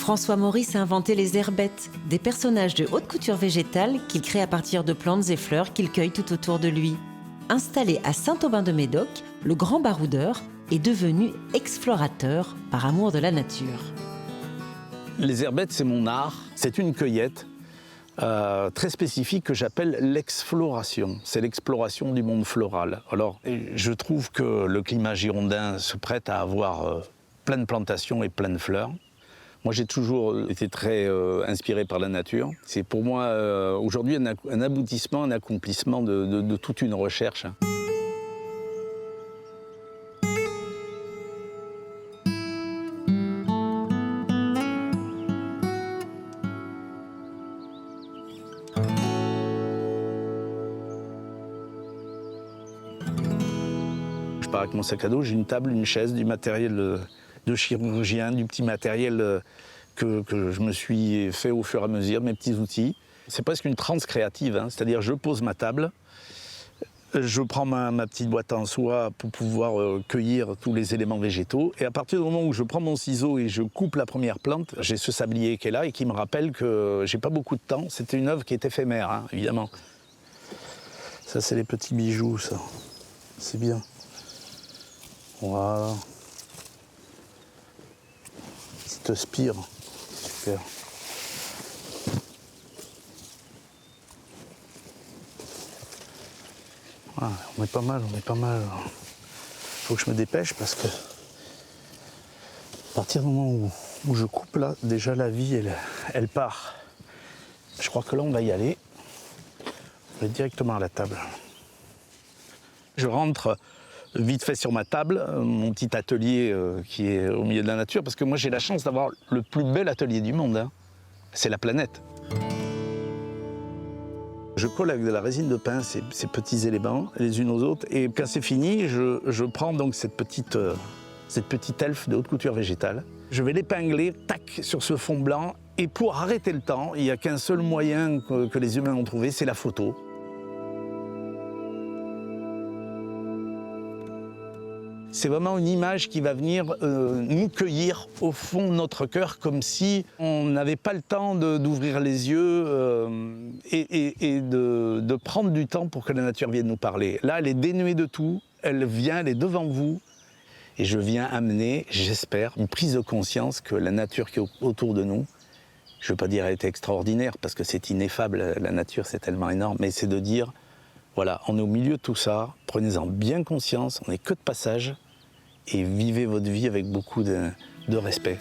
François Maurice a inventé les herbettes, des personnages de haute couture végétale qu'il crée à partir de plantes et fleurs qu'il cueille tout autour de lui. Installé à Saint-Aubin-de-Médoc, le grand baroudeur est devenu explorateur par amour de la nature. Les herbettes, c'est mon art. C'est une cueillette très spécifique que j'appelle l'exfloration. C'est l'exploration du monde floral. Alors, je trouve que le climat girondin se prête à avoir plein de plantations et plein de fleurs. Moi, j'ai toujours été très inspiré par la nature. C'est pour moi aujourd'hui un aboutissement, un accomplissement de toute une recherche. Je pars avec mon sac à dos, j'ai une table, une chaise, du matériel de chirurgien, du petit matériel que je me suis fait au fur et à mesure, mes petits outils. C'est presque une transe créative, hein. C'est-à-dire je pose ma table, je prends ma petite boîte en soie pour pouvoir cueillir tous les éléments végétaux, et à partir du moment où je prends mon ciseau et je coupe la première plante, j'ai ce sablier qui est là et qui me rappelle que j'ai pas beaucoup de temps. C'était une œuvre qui est éphémère, hein, évidemment. Ça, c'est les petits bijoux, ça. C'est bien. Voilà. Petite spire. Super. Ah, on est pas mal, on est pas mal. Faut que je me dépêche parce que à partir du moment où je coupe là, déjà la vie elle part. Je crois que là on va y aller. On va directement à la table. Je rentre vite fait sur ma table, mon petit atelier qui est au milieu de la nature, parce que moi j'ai la chance d'avoir le plus bel atelier du monde, hein. C'est la planète. Je colle avec de la résine de pin ces petits éléments les unes aux autres, et quand c'est fini, je prends donc cette petite elfe de haute couture végétale. Je vais l'épingler, tac, sur ce fond blanc, et pour arrêter le temps, il n'y a qu'un seul moyen que les humains ont trouvé, c'est la photo. C'est vraiment une image qui va venir nous cueillir au fond de notre cœur, comme si on n'avait pas le temps d'ouvrir les yeux et de prendre du temps pour que la nature vienne nous parler. Là, elle est dénuée de tout, elle vient, elle est devant vous, et je viens amener, j'espère, une prise de conscience que la nature qui est autour de nous, je ne veux pas dire elle est extraordinaire, parce que c'est ineffable, la nature c'est tellement énorme, mais c'est de dire, voilà, on est au milieu de tout ça, prenez-en bien conscience, on n'est que de passage, et vivez votre vie avec beaucoup de respect.